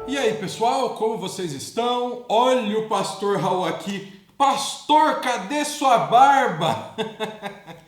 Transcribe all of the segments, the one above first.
E aí, pessoal, como vocês estão? Olha o pastor Raul aqui. Pastor, cadê sua barba?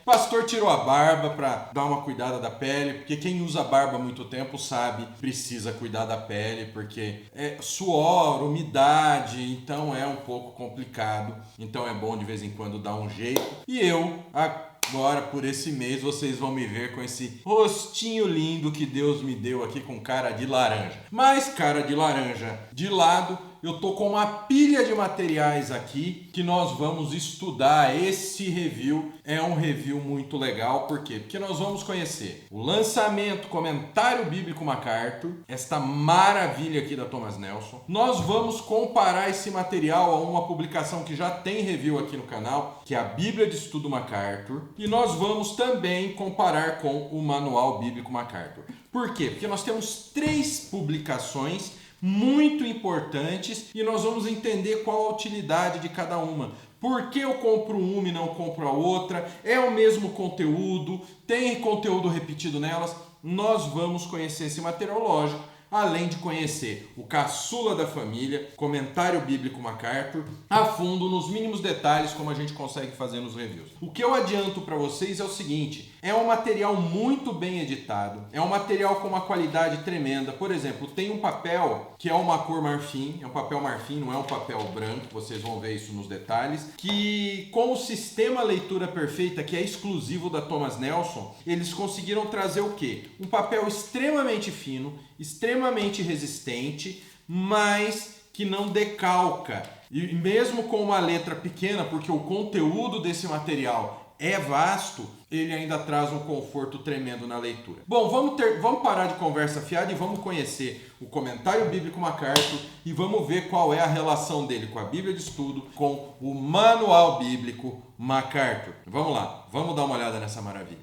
Pastor tirou a barba para dar uma cuidada da pele, porque quem usa barba há muito tempo sabe que precisa cuidar da pele, porque é suor, umidade, então é um pouco complicado. Então é bom de vez em quando dar um jeito. E eu, agora por esse mês, vocês vão me ver com esse rostinho lindo que Deus me deu aqui com cara de laranja. Mas cara de laranja de lado, eu tô com uma pilha de materiais aqui que nós vamos estudar. Esse review é um review muito legal, por quê? Porque nós vamos conhecer o lançamento, comentário bíblico MacArthur, esta maravilha aqui da Thomas Nelson. Nós vamos comparar esse material a uma publicação que já tem review aqui no canal, que é a Bíblia de Estudo MacArthur, e nós vamos também comparar com o Manual Bíblico MacArthur. Por quê? Porque nós temos 3 publicações muito importantes e nós vamos entender qual a utilidade de cada uma. Por que eu compro uma e não compro a outra? É o mesmo conteúdo? Tem conteúdo repetido nelas? Nós vamos conhecer esse material, lógico, além de conhecer o caçula da família, comentário bíblico MacArthur, a fundo, nos mínimos detalhes, como a gente consegue fazer nos reviews. O que eu adianto para vocês é o seguinte: é um material muito bem editado, é um material com uma qualidade tremenda. Por exemplo, tem um papel que é uma cor marfim, é um papel marfim, não é um papel branco, vocês vão ver isso nos detalhes, que com o sistema leitura perfeita, que é exclusivo da Thomas Nelson, eles conseguiram trazer o quê? Um papel extremamente fino, extremamente resistente, mas que não decalca. E mesmo com uma letra pequena, porque o conteúdo desse material é vasto, ele ainda traz um conforto tremendo na leitura. Bom, vamos parar de conversa fiada e vamos conhecer o comentário bíblico MacArthur e vamos ver qual é a relação dele com a Bíblia de Estudo, com o Manual Bíblico MacArthur. Vamos lá, vamos dar uma olhada nessa maravilha.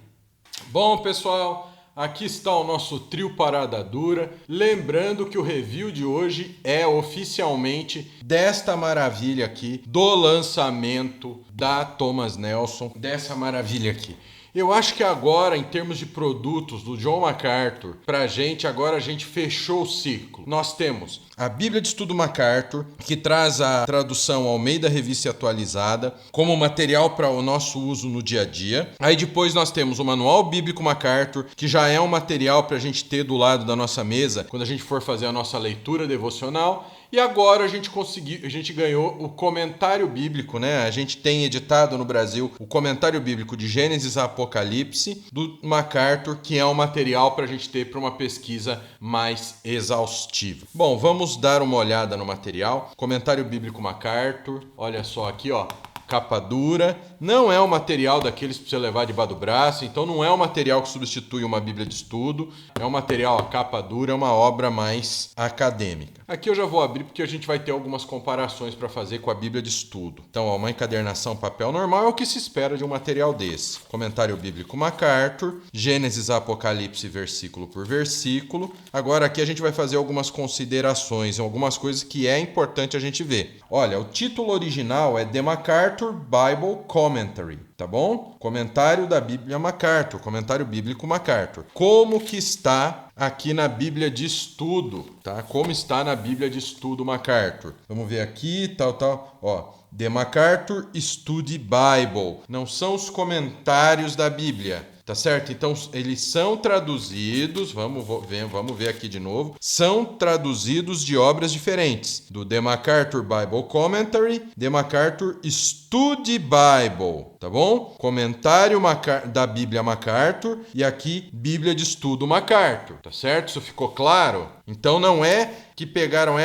Bom, pessoal, aqui está o nosso trio Parada Dura. Lembrando que o review de hoje é oficialmente desta maravilha aqui, do lançamento da Thomas Nelson, dessa maravilha aqui. Eu acho que agora, em termos de produtos do John MacArthur, pra gente, agora a gente fechou o ciclo. Nós temos a Bíblia de Estudo MacArthur, que traz a tradução Almeida Revista Atualizada como material para o nosso uso no dia a dia. Aí depois nós temos o Manual Bíblico MacArthur, que já é um material para a gente ter do lado da nossa mesa quando a gente for fazer a nossa leitura devocional. E agora a gente ganhou o comentário bíblico, né? A gente tem editado no Brasil o comentário bíblico de Gênesis a Apocalipse do MacArthur, que é um material para a gente ter para uma pesquisa mais exaustiva. Bom, vamos dar uma olhada no material. Comentário bíblico MacArthur, olha só aqui, ó. Capa dura, não é um material daqueles para você levar debaixo do braço, então não é um material que substitui uma Bíblia de Estudo, é um material a capa dura, é uma obra mais acadêmica. Aqui eu já vou abrir porque a gente vai ter algumas comparações para fazer com a Bíblia de Estudo. Então, ó, uma encadernação papel normal é o que se espera de um material desse. Comentário bíblico MacArthur, Gênesis a Apocalipse versículo por versículo. Agora aqui a gente vai fazer algumas considerações, algumas coisas que é importante a gente ver. Olha, o título original é The MacArthur Bible Commentary, tá bom? Comentário da Bíblia MacArthur, comentário bíblico MacArthur. Como que está aqui na Bíblia de Estudo, tá? Como está na Bíblia de Estudo MacArthur. Vamos ver aqui, tal. Ó, The MacArthur Study Bible. Não são os comentários da Bíblia. Tá certo? Então, eles são traduzidos, vamos ver aqui de novo, são traduzidos de obras diferentes, do The MacArthur Bible Commentary, The MacArthur Study Bible, tá bom? Comentário da Bíblia MacArthur e aqui Bíblia de Estudo MacArthur, tá certo? Isso ficou claro? Então, não é que pegaram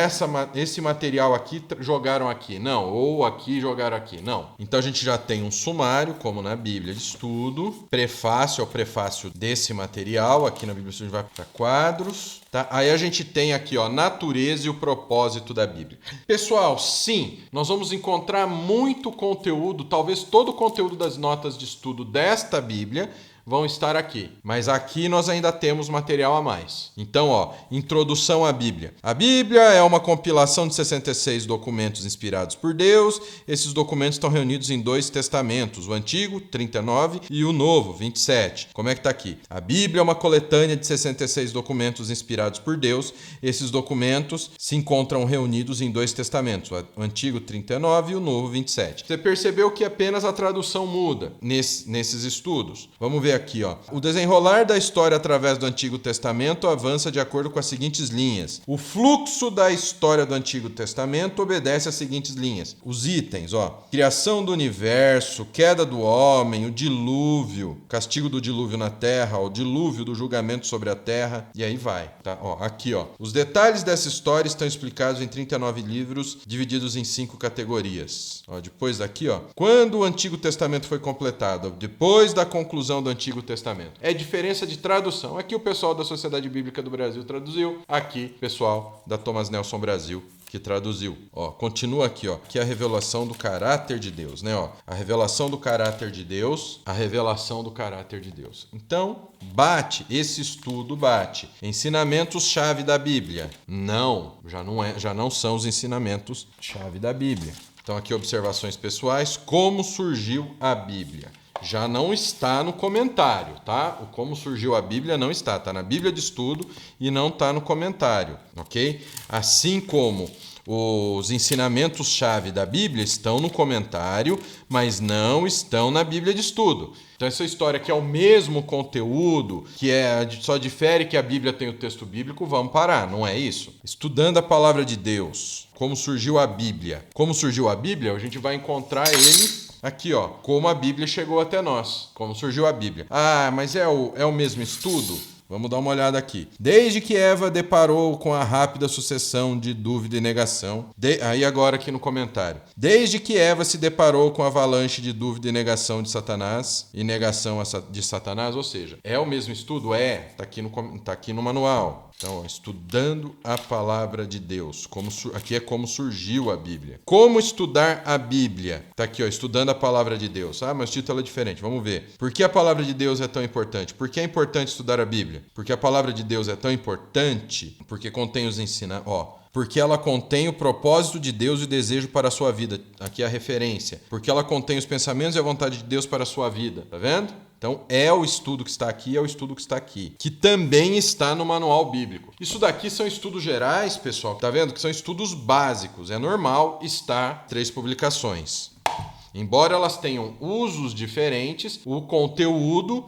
esse material aqui, jogaram aqui, não, ou aqui jogaram aqui, não. Então a gente já tem um sumário, como na Bíblia de Estudo, prefácio ao prefácio desse material, aqui na Bíblia de Estudo a gente vai para quadros, tá? Aí a gente tem aqui, ó, natureza e o propósito da Bíblia. Pessoal, sim, nós vamos encontrar muito conteúdo, talvez todo o conteúdo das notas de estudo desta Bíblia, vão estar aqui. Mas aqui nós ainda temos material a mais. Então, introdução à Bíblia. A Bíblia é uma compilação de 66 documentos inspirados por Deus. Esses documentos estão reunidos em 2 testamentos, o Antigo, 39, e o Novo, 27. Como é que está aqui? A Bíblia é uma coletânea de 66 documentos inspirados por Deus. Esses documentos se encontram reunidos em 2 testamentos, o Antigo, 39, e o Novo, 27. Você percebeu que apenas a tradução muda nesses estudos. Vamos ver aqui, O desenrolar da história através do Antigo Testamento avança de acordo com as seguintes linhas. O fluxo da história do Antigo Testamento obedece às seguintes linhas. Os itens, criação do universo, queda do homem, o dilúvio, castigo do dilúvio na terra, o dilúvio do julgamento sobre a terra, e aí vai, tá? Aqui, os detalhes dessa história estão explicados em 39 livros, divididos em 5 categorias. Depois daqui, quando o Antigo Testamento foi completado, depois da conclusão do Antigo Testamento. É diferença de tradução. Aqui o pessoal da Sociedade Bíblica do Brasil traduziu, aqui o pessoal da Thomas Nelson Brasil que traduziu. Continua aqui, que é a revelação do caráter de Deus, né? A revelação do caráter de Deus, a revelação do caráter de Deus. Então, esse estudo bate. Ensinamentos-chave da Bíblia. Não, já não são os ensinamentos-chave da Bíblia. Então, aqui observações pessoais, como surgiu a Bíblia. Já não está no comentário, tá? O como surgiu a Bíblia não está. Está na Bíblia de Estudo e não está no comentário, ok? Assim como os ensinamentos-chave da Bíblia estão no comentário, mas não estão na Bíblia de Estudo. Então essa história que é o mesmo conteúdo, só difere que a Bíblia tem o texto bíblico, vamos parar, não é isso? Estudando a palavra de Deus, como surgiu a Bíblia. Como surgiu a Bíblia, a gente vai encontrar ele aqui, como a Bíblia chegou até nós, como surgiu a Bíblia. Mas é o mesmo estudo? Vamos dar uma olhada aqui. Desde que Eva deparou com a rápida sucessão de dúvida e negação. Aí agora aqui no comentário. Desde que Eva se deparou com a avalanche de dúvida e negação de Satanás, e negação de Satanás, ou seja, é o mesmo estudo? Tá aqui no manual. Então, estudando a palavra de Deus. Aqui é como surgiu a Bíblia. Como estudar a Bíblia? Tá aqui, estudando a palavra de Deus. Mas o título é diferente. Vamos ver. Por que a palavra de Deus é tão importante? Por que é importante estudar a Bíblia? Porque a palavra de Deus é tão importante, porque contém os ensinamentos. Porque ela contém o propósito de Deus e o desejo para a sua vida. Aqui é a referência. Porque ela contém os pensamentos e a vontade de Deus para a sua vida. Tá vendo? Então, é o estudo que está aqui, é o estudo que está aqui. Que também está no manual bíblico. Isso daqui são estudos gerais, pessoal. Tá vendo? Que são estudos básicos. É normal estar 3 publicações. Embora elas tenham usos diferentes, o conteúdo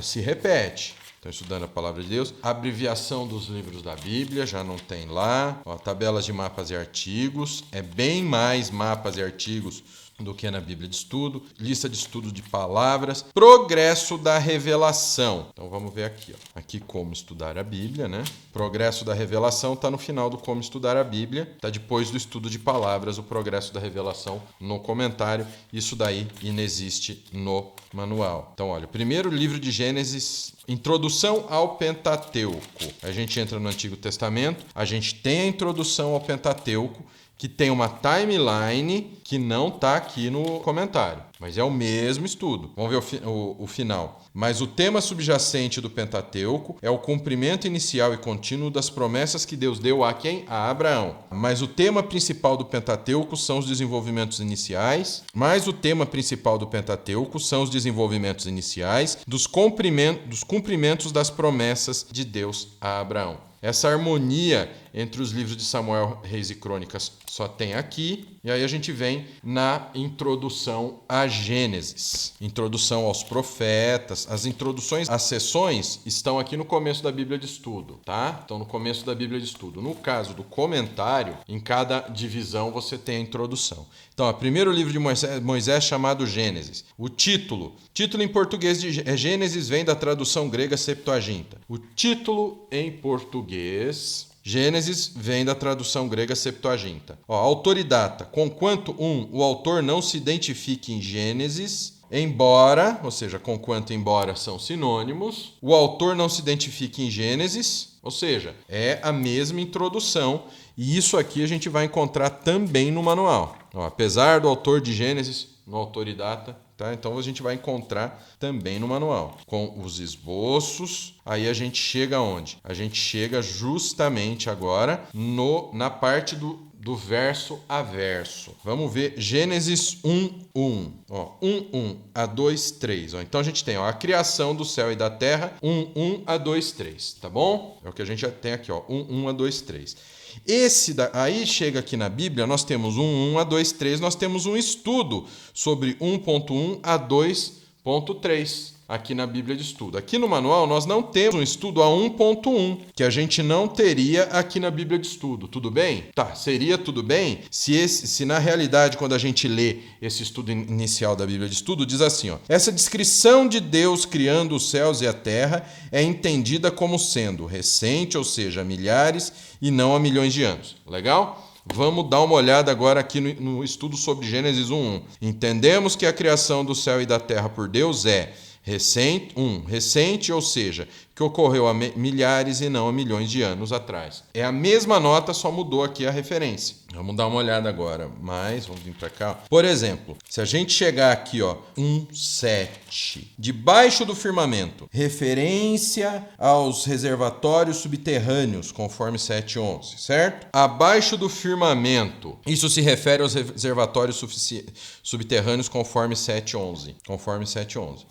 se repete. Estão estudando a palavra de Deus. Abreviação dos livros da Bíblia, já não tem lá. Tabelas de mapas e artigos. É bem mais mapas e artigos do que na Bíblia de Estudo. Lista de estudo de palavras. Progresso da revelação. Então vamos ver aqui. Aqui como estudar a Bíblia, né? Progresso da revelação está no final do como estudar a Bíblia. Está depois do estudo de palavras, o progresso da revelação no comentário. Isso daí inexiste no manual. Então, olha, o primeiro livro de Gênesis, introdução ao Pentateuco. A gente entra no Antigo Testamento, a gente tem a introdução ao Pentateuco, que tem uma timeline que não está aqui no comentário, mas é o mesmo estudo. Vamos ver o final. Mas o tema subjacente do Pentateuco é o cumprimento inicial e contínuo das promessas que Deus deu a quem? A Abraão. Mas o tema principal do Pentateuco são os desenvolvimentos iniciais. Dos cumprimentos das promessas de Deus a Abraão. Essa harmonia entre os livros de Samuel, Reis e Crônicas só tem aqui. E aí a gente vem na introdução a Gênesis. Introdução aos profetas. As introduções às sessões estão aqui no começo da Bíblia de Estudo, tá? Estão no começo da Bíblia de Estudo. No caso do comentário, em cada divisão você tem a introdução. Então, o primeiro livro de Moisés chamado Gênesis. O título em português de Gênesis vem da tradução grega Septuaginta. O título em português Gênesis vem da tradução grega Septuaginta. Autoridata. Conquanto o autor não se identifique em Gênesis, embora são sinônimos, o autor não se identifique em Gênesis, ou seja, é a mesma introdução, e isso aqui a gente vai encontrar também no manual. Apesar do autor de Gênesis, no Autoridata, tá? Então a gente vai encontrar também no manual. Com os esboços, aí a gente chega aonde? A gente chega justamente agora na parte do verso a verso. Vamos ver Gênesis 1:1. Ó, 1:1 a 2:3. Ó, então a gente tem a criação do céu e da terra, 1:1 a 2:3, tá bom? É o que a gente já tem aqui, ó, 1:1 a 2:3. Aí chega aqui na Bíblia, nós temos 1:1 a 2:3, nós temos um estudo sobre 1.1 a 2.3. Aqui na Bíblia de Estudo. Aqui no manual nós não temos um estudo a 1.1, que a gente não teria aqui na Bíblia de Estudo. Tudo bem? Tá, seria tudo bem se na realidade, quando a gente lê esse estudo inicial da Bíblia de Estudo, diz assim, ó: essa descrição de Deus criando os céus e a terra é entendida como sendo recente, ou seja, há milhares e não há milhões de anos. Legal? Vamos dar uma olhada agora aqui no estudo sobre Gênesis 1:1. Entendemos que a criação do céu e da terra por Deus é recente, ou seja, que ocorreu há milhares e não há milhões de anos atrás. É a mesma nota, só mudou aqui a referência. Vamos dar uma olhada agora, vamos vir para cá. Por exemplo, se a gente chegar aqui, ó, 1:7, debaixo do firmamento, referência aos reservatórios subterrâneos, conforme 7:11, certo? Abaixo do firmamento, isso se refere aos reservatórios subterrâneos, conforme 7:11.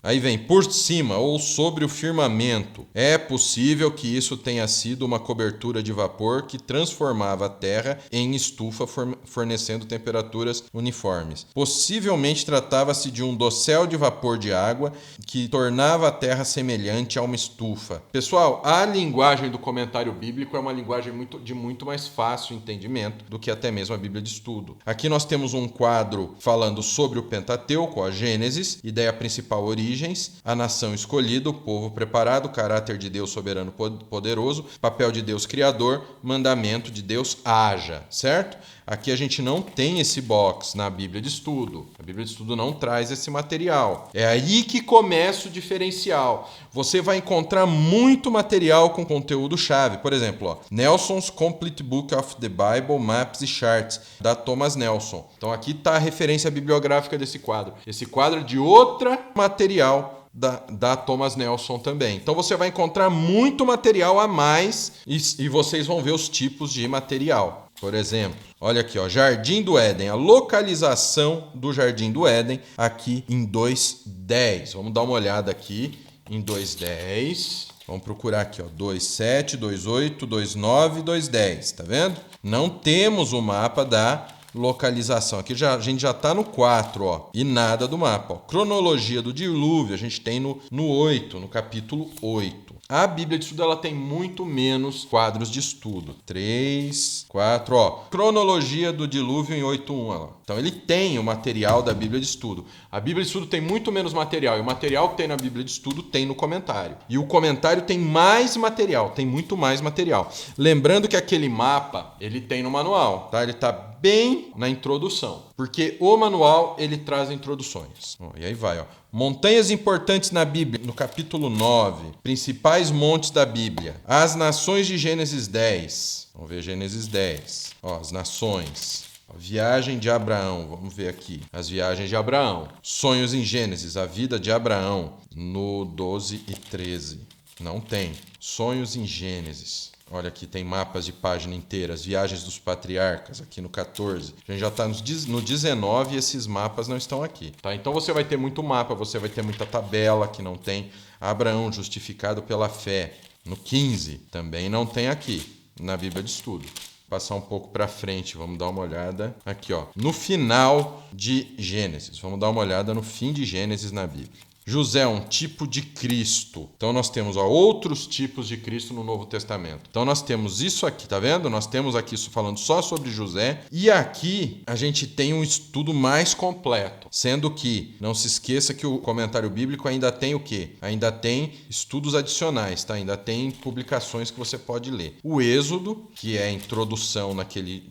Aí vem por cima ou sobre o firmamento. É possível que isso tenha sido uma cobertura de vapor que transformava a terra em estufa, fornecendo temperaturas uniformes. Possivelmente tratava-se de um dossel de vapor de água que tornava a terra semelhante a uma estufa. Pessoal, a linguagem do comentário bíblico é uma linguagem de muito mais fácil entendimento do que até mesmo a Bíblia de Estudo. Aqui nós temos um quadro falando sobre o Pentateuco, a Gênesis, ideia principal, origens, a nação escolhida, o povo preparado, caráter de Deus soberano poderoso, papel de Deus criador, mandamento de Deus haja, certo? Aqui a gente não tem esse box na Bíblia de Estudo. A Bíblia de Estudo não traz esse material. É aí que começa o diferencial. Você vai encontrar muito material com conteúdo-chave. Por exemplo, ó, Nelson's Complete Book of the Bible, Maps e Charts, da Thomas Nelson. Então aqui está a referência bibliográfica desse quadro. Esse quadro é de outra material da Thomas Nelson também. Então você vai encontrar muito material a mais e vocês vão ver os tipos de material. Por exemplo, olha aqui, ó, Jardim do Éden, a localização do Jardim do Éden aqui em 2:10. Vamos dar uma olhada aqui em 2:10. Vamos procurar aqui, ó, 2:7, 2:8, 2:9, 2:10, tá vendo? Não temos o mapa da localização. Aqui a gente já está no 4, ó, e nada do mapa. Ó. Cronologia do dilúvio, a gente tem no 8, no capítulo 8. A Bíblia de Estudo ela tem muito menos quadros de estudo. 3, 4, ó. Cronologia do dilúvio em 8:1, ó. Então ele tem o material da Bíblia de Estudo. A Bíblia de Estudo tem muito menos material. E o material que tem na Bíblia de Estudo tem no comentário. E o comentário tem mais material, tem muito mais material. Lembrando que aquele mapa, ele tem no manual, tá? Ele tá bem na introdução. Porque o manual, ele traz introduções. Ó, e aí vai, ó. Montanhas importantes na Bíblia, no capítulo 9. Principais montes da Bíblia. As nações de Gênesis 10. Vamos ver Gênesis 10. Ó, as nações. Viagem de Abraão, vamos ver aqui. As viagens de Abraão. Sonhos em Gênesis, a vida de Abraão, no 12 e 13. Não tem. Sonhos em Gênesis. Olha aqui, tem mapas de página inteira, as viagens dos patriarcas, aqui no 14. A gente já está no 19 e esses mapas não estão aqui. Tá? Então você vai ter muito mapa, você vai ter muita tabela que não tem. Abraão justificado pela fé. No 15 também não tem aqui, na Bíblia de Estudo. Passar um pouco para frente, vamos dar uma olhada aqui, ó, no final de Gênesis. Vamos dar uma olhada no fim de Gênesis na Bíblia. José é um tipo de Cristo. Então nós temos, ó, outros tipos de Cristo no Novo Testamento. Então nós temos isso aqui, tá vendo? Nós temos aqui isso falando só sobre José. E aqui a gente tem um estudo mais completo. Sendo que, não se esqueça que o comentário bíblico ainda tem o quê? Ainda tem estudos adicionais, tá? Ainda tem publicações que você pode ler. O Êxodo, que é a introdução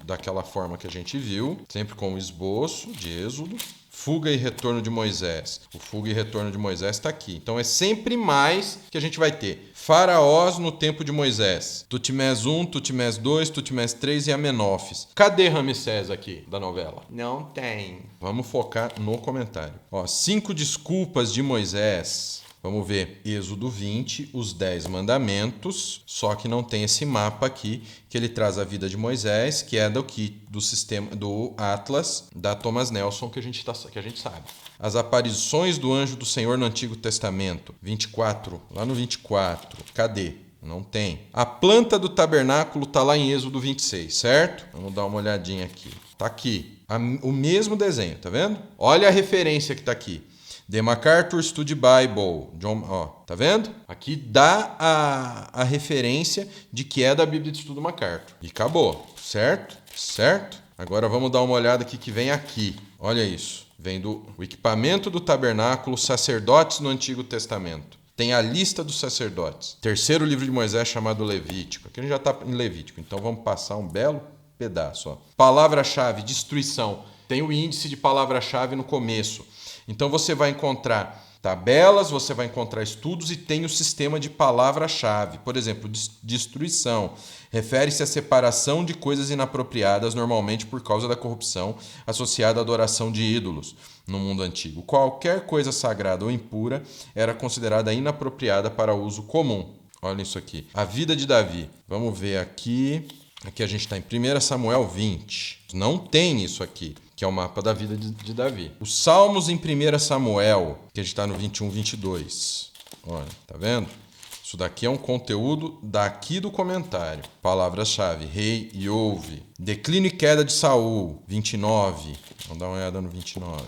daquela forma que a gente viu, sempre com o esboço de Êxodo. Fuga e retorno de Moisés. O fuga e retorno de Moisés está aqui. Então é sempre mais que a gente vai ter. Faraós no tempo de Moisés. Tutmés I, Tutmés II, Tutmés III e Amenófis. Cadê Ramsés aqui da novela? Não tem. Vamos focar no comentário. 5 desculpas de Moisés. Vamos ver Êxodo 20, os 10 mandamentos, só que não tem esse mapa aqui, que ele traz a vida de Moisés, que é do sistema do Atlas, da Thomas Nelson, que a gente sabe. As aparições do anjo do Senhor no Antigo Testamento, 24, lá no 24, cadê? Não tem. A planta do tabernáculo está lá em Êxodo 26, certo? Vamos dar uma olhadinha aqui. Está aqui, o mesmo desenho, tá vendo? Olha a referência que está aqui. The MacArthur Study Bible. Tá vendo? Aqui dá a referência de que é da Bíblia de Estudo MacArthur. E acabou, certo? Certo? Agora vamos dar uma olhada aqui que vem aqui. Olha isso. Vem o equipamento do tabernáculo, sacerdotes no Antigo Testamento. Tem a lista dos sacerdotes. Terceiro livro de Moisés chamado Levítico. Aqui a gente já está em Levítico, então vamos passar um belo pedaço. Palavra-chave, destruição. Tem o índice de palavra-chave no começo. Então você vai encontrar tabelas, você vai encontrar estudos e tem o sistema de palavra-chave. Por exemplo, destruição. Refere-se à separação de coisas inapropriadas, normalmente por causa da corrupção associada à adoração de ídolos no mundo antigo. Qualquer coisa sagrada ou impura era considerada inapropriada para uso comum. Olha isso aqui. A vida de Davi. Vamos ver aqui. Aqui a gente está em 1 Samuel 20. Não tem isso aqui, que é o mapa da vida de Davi. Os Salmos em 1 Samuel, que a gente está no 21, 22. Olha, tá vendo? Isso daqui é um conteúdo daqui do comentário. Palavras-chave, rei e ouve. Declínio e queda de Saul, 29. Vamos dar uma olhada no 29.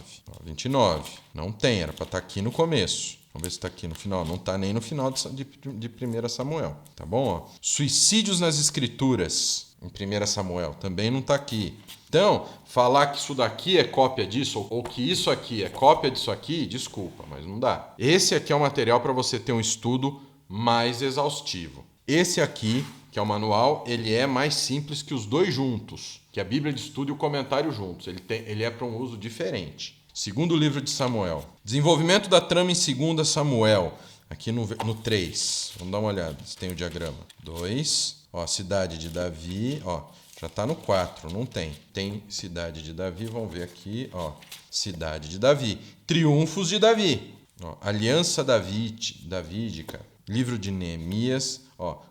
29. Não tem, era para estar aqui no começo. Vamos ver se está aqui no final. Não está nem no final de 1 Samuel. Tá bom? Suicídios nas Escrituras, em 1 Samuel. Também não está aqui. Então, falar que isso daqui é cópia disso ou que isso aqui é cópia disso aqui, desculpa, mas não dá. Esse aqui é o material para você ter um estudo mais exaustivo. Esse aqui, que é o manual, ele é mais simples que os dois juntos, que a Bíblia de Estudo e o comentário juntos. Ele é para um uso diferente. Segundo livro de Samuel. Desenvolvimento da trama em 2 Samuel. Aqui no 3. Vamos dar uma olhada se tem o diagrama. 2. Cidade de Davi. Já está no 4. Não tem. Tem cidade de Davi. Vamos ver aqui. Cidade de Davi. Triunfos de Davi. Aliança davídica. Livro de Neemias.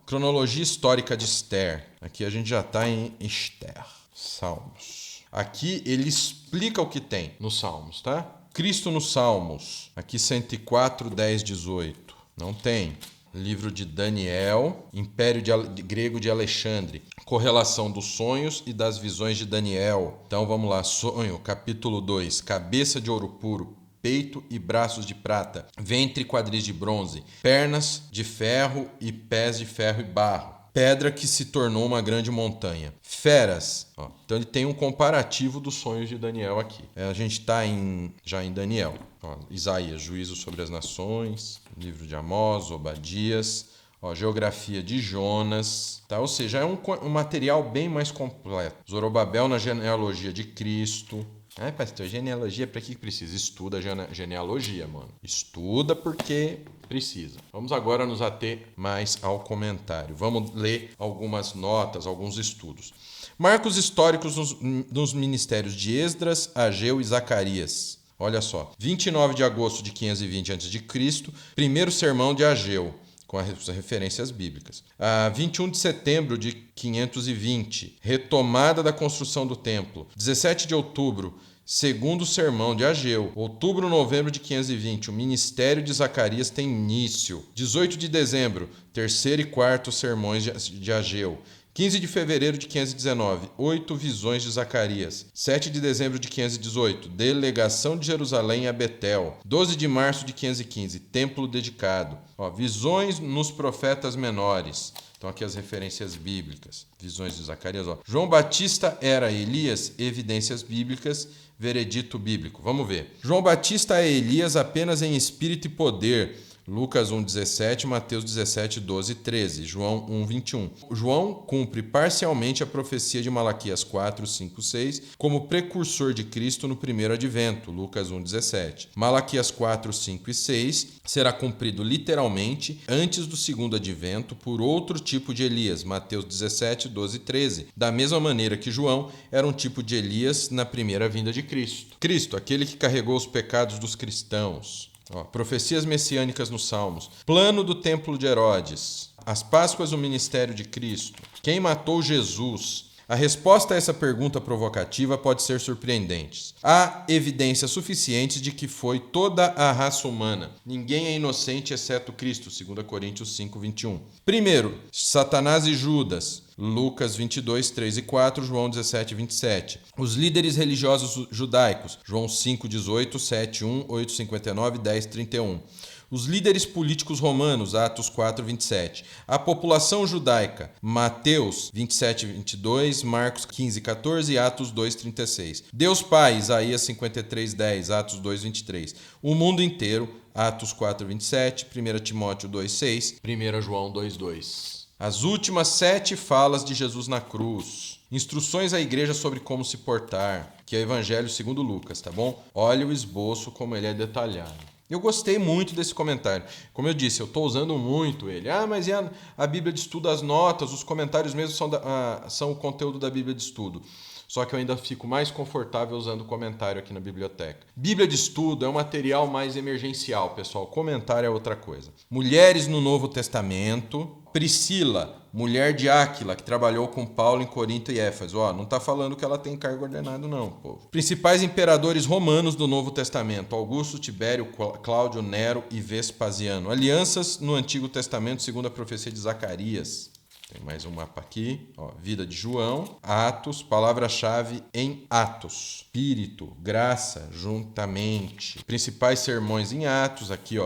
Cronologia histórica de Esther. Aqui a gente já está em Esther. Salmos. Aqui ele explica o que tem nos Salmos, tá? Cristo nos Salmos. Aqui 104, 10, 18. Não tem. Livro de Daniel. Império Grego de Alexandre. Correlação dos sonhos e das visões de Daniel. Então vamos lá. Sonho, capítulo 2. Cabeça de ouro puro. Peito e braços de prata. Ventre e quadris de bronze. Pernas de ferro e pés de ferro e barro. Pedra que se tornou uma grande montanha. Feras. Então ele tem um comparativo dos sonhos de Daniel aqui. A gente está já em Daniel. Isaías, juízo sobre as nações. Livro de Amós, Obadias. Geografia de Jonas. Tá? Ou seja, é um material bem mais completo. Zorobabel na genealogia de Cristo. Pastor, genealogia para que precisa? Estuda genealogia, mano. Estuda porque precisa. Vamos agora nos ater mais ao comentário. Vamos ler algumas notas, alguns estudos. Marcos históricos nos ministérios de Esdras, Ageu e Zacarias. Olha só. 29 de agosto de 520 a.C., primeiro sermão de Ageu, com as referências bíblicas. 21 de setembro de 520, retomada da construção do templo. 17 de outubro, segundo sermão de Ageu. Outubro, novembro de 520, o ministério de Zacarias tem início. 18 de dezembro, terceiro e quarto sermões de Ageu. 15 de fevereiro de 519, 8 visões de Zacarias. 7 de dezembro de 518, delegação de Jerusalém a Betel. 12 de março de 515, templo dedicado. Visões nos profetas menores. Então aqui as referências bíblicas. Visões de Zacarias. João Batista era Elias, evidências bíblicas, veredito bíblico. Vamos ver. João Batista é Elias apenas em espírito e poder. Lucas 1:17, Mateus 17:12 e 13, João 1:21. João cumpre parcialmente a profecia de Malaquias 4, 5, 6, como precursor de Cristo no primeiro advento, Lucas 1:17. Malaquias 4, 5 e 6 será cumprido literalmente antes do segundo advento por outro tipo de Elias, Mateus 17, 12 e 13, da mesma maneira que João era um tipo de Elias na primeira vinda de Cristo. Cristo, aquele que carregou os pecados dos cristãos. Profecias messiânicas nos Salmos. Plano do Templo de Herodes. As Páscoas do ministério de Cristo. Quem matou Jesus? A resposta a essa pergunta provocativa pode ser surpreendente. Há evidências suficientes de que foi toda a raça humana. Ninguém é inocente exceto Cristo, 2 Coríntios 5, 21. Primeiro, Satanás e Judas. Lucas 22, 3 e 4, João 17, 27. Os líderes religiosos judaicos. João 5, 18, 7, 1, 8, 59, 10, 31. Os líderes políticos romanos, Atos 4, 27. A população judaica, Mateus 27, 22, Marcos 15, 14 e Atos 2, 36. Deus Pai, Isaías 53, 10, Atos 2, 23. O mundo inteiro, Atos 4, 27, 1 Timóteo 2, 6, 1 João 2, 2. As últimas 7 falas de Jesus na cruz. Instruções à igreja sobre como se portar, que é o Evangelho segundo Lucas, tá bom? Olha o esboço como ele é detalhado. Eu gostei muito desse comentário. Como eu disse, eu estou usando muito ele. Mas e a Bíblia de Estudo, as notas, os comentários mesmo são o conteúdo da Bíblia de Estudo. Só que eu ainda fico mais confortável usando o comentário aqui na biblioteca. Bíblia de Estudo é um material mais emergencial, pessoal. Comentário é outra coisa. Mulheres no Novo Testamento. Priscila, mulher de Áquila, que trabalhou com Paulo em Corinto e Éfeso. Não está falando que ela tem cargo ordenado, não, povo. Principais imperadores romanos do Novo Testamento: Augusto, Tibério, Cláudio, Nero e Vespasiano. Alianças no Antigo Testamento, segundo a profecia de Zacarias. Tem mais um mapa aqui. Vida de João, Atos, palavra-chave em Atos. Espírito, graça, juntamente. Principais sermões em Atos, aqui,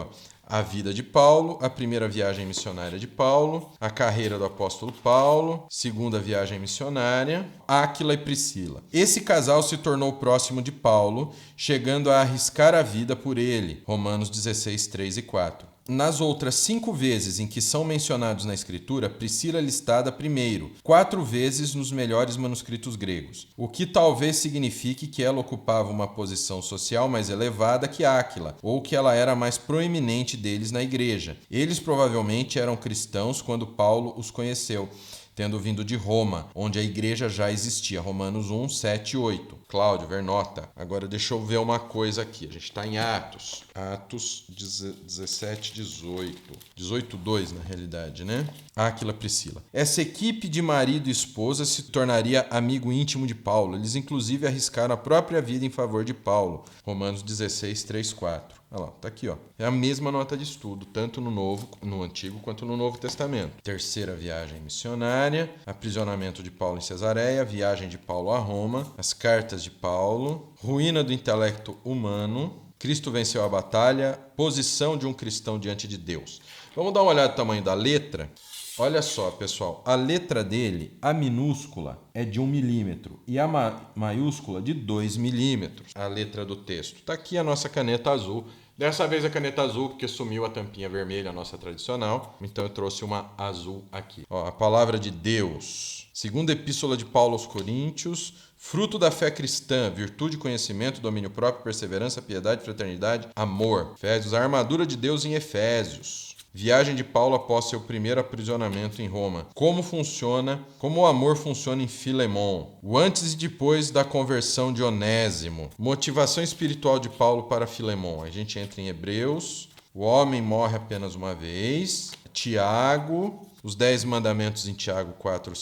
a vida de Paulo, a primeira viagem missionária de Paulo, a carreira do apóstolo Paulo, segunda viagem missionária, Áquila e Priscila. Esse casal se tornou próximo de Paulo, chegando a arriscar a vida por ele, Romanos 16, 3 e 4. Nas outras 5 vezes em que são mencionados na Escritura, Priscila é listada primeiro, 4 vezes nos melhores manuscritos gregos, o que talvez signifique que ela ocupava uma posição social mais elevada que Áquila, ou que ela era mais proeminente deles na igreja. Eles provavelmente eram cristãos quando Paulo os conheceu, tendo vindo de Roma, onde a igreja já existia. Romanos 1, 7 e 8. Cláudio, Vernota. Agora deixa eu ver uma coisa aqui. A gente está em Atos. Atos 17, 18. 18, 2, na realidade, né? Áquila, Priscila. Essa equipe de marido e esposa se tornaria amigo íntimo de Paulo. Eles, inclusive, arriscaram a própria vida em favor de Paulo. Romanos 16, 3, 4. Olha lá, tá aqui, É a mesma nota de estudo, tanto no Antigo quanto no Novo Testamento. Terceira viagem missionária, aprisionamento de Paulo em Cesareia, viagem de Paulo a Roma, as cartas de Paulo, ruína do intelecto humano, Cristo venceu a batalha, posição de um cristão diante de Deus. Vamos dar uma olhada no tamanho da letra? Olha só, pessoal, a letra dele, a minúscula, é de 1 milímetro e a maiúscula de 2 milímetros. A letra do texto. Está aqui a nossa caneta azul. Dessa vez a caneta azul, porque sumiu a tampinha vermelha, a nossa tradicional. Então eu trouxe uma azul aqui. A palavra de Deus. Segunda epístola de Paulo aos Coríntios. Fruto da fé cristã, virtude, conhecimento, domínio próprio, perseverança, piedade, fraternidade, amor. Efésios, a armadura de Deus em Efésios. Viagem de Paulo após seu primeiro aprisionamento em Roma. Como o amor funciona em Filemon. O antes e depois da conversão de Onésimo. Motivação espiritual de Paulo para Filemon. A gente entra em Hebreus. O homem morre apenas uma vez. Tiago. Os 10 mandamentos em Tiago 4,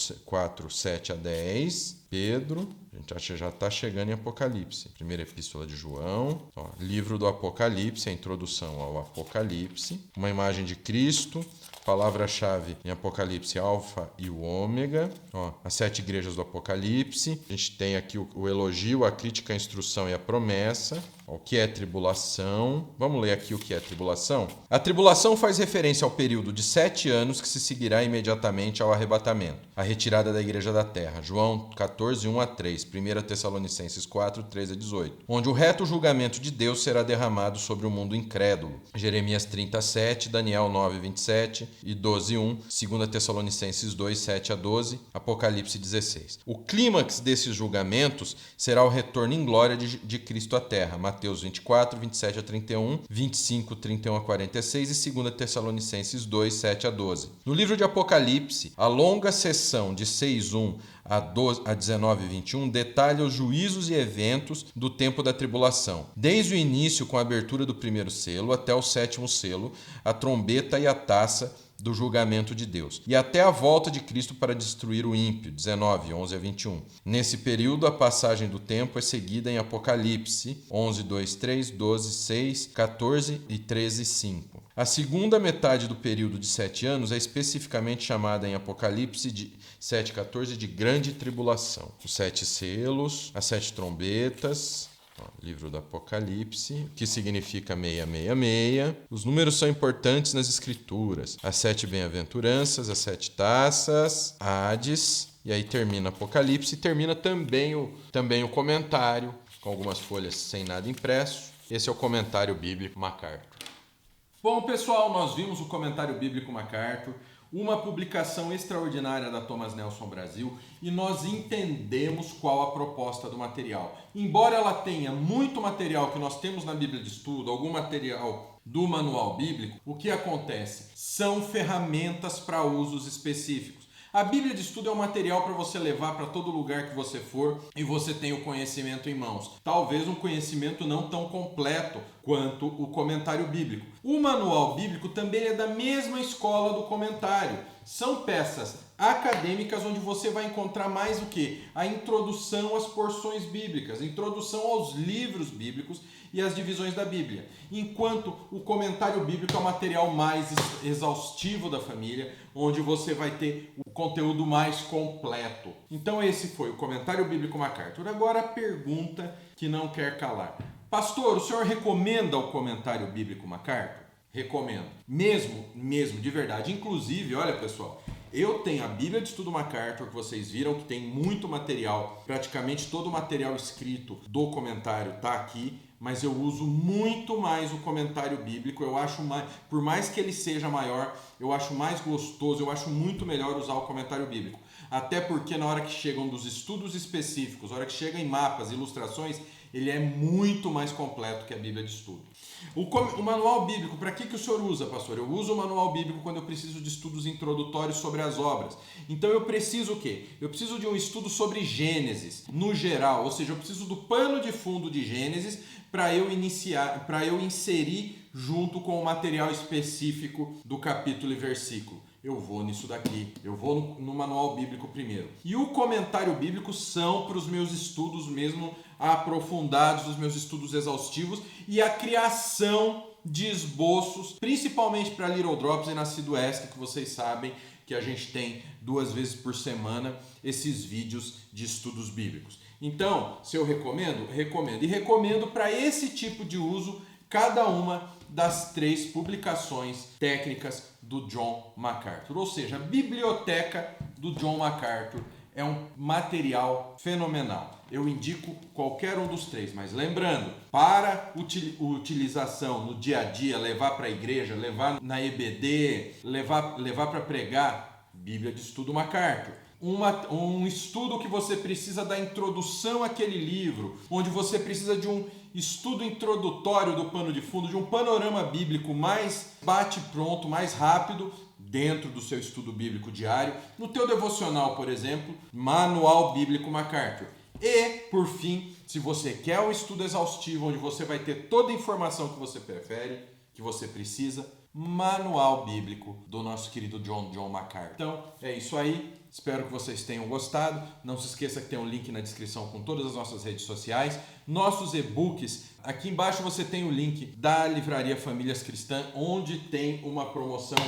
7 a 10. Pedro. A gente já está chegando em Apocalipse. Primeira epístola de João. Livro do Apocalipse, a introdução ao Apocalipse. Uma imagem de Cristo. Palavra-chave em Apocalipse, Alfa e o Ômega. As 7 igrejas do Apocalipse. A gente tem aqui o elogio, a crítica, a instrução e a promessa. O que é tribulação? Vamos ler aqui o que é tribulação. A tribulação faz referência ao período de 7 anos que se seguirá imediatamente ao arrebatamento, a retirada da igreja da terra. João 14, 1-3, 1 Tessalonicenses 4, 13-18. Onde o reto julgamento de Deus será derramado sobre o mundo incrédulo. Jeremias 37, Daniel 9, 27 e 12, 1, 2 Tessalonicenses 2, 7-12, Apocalipse 16. O clímax desses julgamentos será o retorno em glória de Cristo à terra. Mateus 24, 27-31, 25, 31-46 e 2 Tessalonicenses 2, 7-12. No livro de Apocalipse, a longa sessão de 6:1 a 19:21 detalha os juízos e eventos do tempo da tribulação, desde o início com a abertura do primeiro selo até o 7º selo, a trombeta e a taça do julgamento de Deus, e até a volta de Cristo para destruir o ímpio, 19, 11-21. Nesse período, a passagem do tempo é seguida em Apocalipse, 11, 2, 3, 12, 6, 14 e 13, 5. A segunda metade do período de 7 anos é especificamente chamada em Apocalipse de 7:14 de grande tribulação. Os 7 selos, as 7 trombetas, livro do Apocalipse, que significa 666. Os números são importantes nas escrituras. As 7 bem-aventuranças, as 7 taças, Hades, e aí termina Apocalipse e termina também o comentário, com algumas folhas sem nada impresso. Esse é o comentário bíblico MacArthur. Bom, pessoal, nós vimos o comentário bíblico MacArthur, uma publicação extraordinária da Thomas Nelson Brasil, e nós entendemos qual a proposta do material. Embora ela tenha muito material que nós temos na Bíblia de Estudo, algum material do Manual Bíblico, o que acontece? São ferramentas para usos específicos. A Bíblia de Estudo é um material para você levar para todo lugar que você for e você tem o conhecimento em mãos. Talvez um conhecimento não tão completo quanto o comentário bíblico. O Manual Bíblico também é da mesma escola do comentário. São peças acadêmicas onde você vai encontrar mais o quê? A introdução às porções bíblicas, a introdução aos livros bíblicos e as divisões da Bíblia. Enquanto o comentário bíblico é o material mais exaustivo da família, onde você vai ter o conteúdo mais completo. Então esse foi o comentário bíblico MacArthur. Agora a pergunta que não quer calar. Pastor, o senhor recomenda o comentário bíblico MacArthur? Recomendo. Mesmo, de verdade. Inclusive, olha pessoal, eu tenho a Bíblia de Estudo MacArthur, que vocês viram que tem muito material, praticamente todo o material escrito do comentário está aqui, mas eu uso muito mais o comentário bíblico. Eu acho mais, por mais que ele seja maior, eu acho mais gostoso, eu acho muito melhor usar o comentário bíblico. Até porque na hora que chegam dos estudos específicos, na hora que chega em mapas, ilustrações, ele é muito mais completo que a Bíblia de Estudo. O manual bíblico, para que o senhor usa, pastor? Eu uso o manual bíblico quando eu preciso de estudos introdutórios sobre as obras. Então eu preciso o quê? Eu preciso de um estudo sobre Gênesis, no geral, ou seja, eu preciso do pano de fundo de Gênesis para eu inserir junto com o material específico do capítulo e versículo. Eu vou nisso daqui, eu vou no manual bíblico primeiro. E o comentário bíblico são para os meus estudos mesmo aprofundados, os meus estudos exaustivos e a criação de esboços, principalmente para Little Drops e Nascido Extra, que vocês sabem que a gente tem 2 vezes por semana esses vídeos de estudos bíblicos. Então, se eu recomendo? Recomendo. E recomendo para esse tipo de uso cada uma das 3 publicações técnicas do John MacArthur. Ou seja, a biblioteca do John MacArthur é um material fenomenal. Eu indico qualquer um dos 3, mas lembrando, para utilização no dia a dia, levar para a igreja, levar na EBD, levar para pregar, Bíblia de Estudo MacArthur. Um estudo que você precisa da introdução àquele livro, onde você precisa de um estudo introdutório do pano de fundo, de um panorama bíblico mais bate-pronto, mais rápido, dentro do seu estudo bíblico diário, no teu devocional, por exemplo, Manual Bíblico MacArthur. E, por fim, se você quer um estudo exaustivo, onde você vai ter toda a informação que você prefere, que você precisa, Manual Bíblico do nosso querido John MacArthur. Então, é isso aí. Espero que vocês tenham gostado. Não se esqueça que tem um link na descrição com todas as nossas redes sociais. Nossos e-books. Aqui embaixo você tem o link da Livraria Famílias Cristã, onde tem uma promoção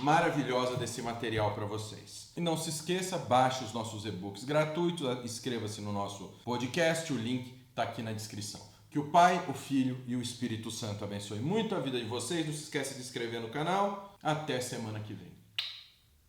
maravilhosa desse material para vocês. E não se esqueça, baixe os nossos e-books gratuitos, inscreva-se no nosso podcast, o link está aqui na descrição. Que o Pai, o Filho e o Espírito Santo abençoe muito a vida de vocês. Não se esqueça de se inscrever no canal. Até semana que vem.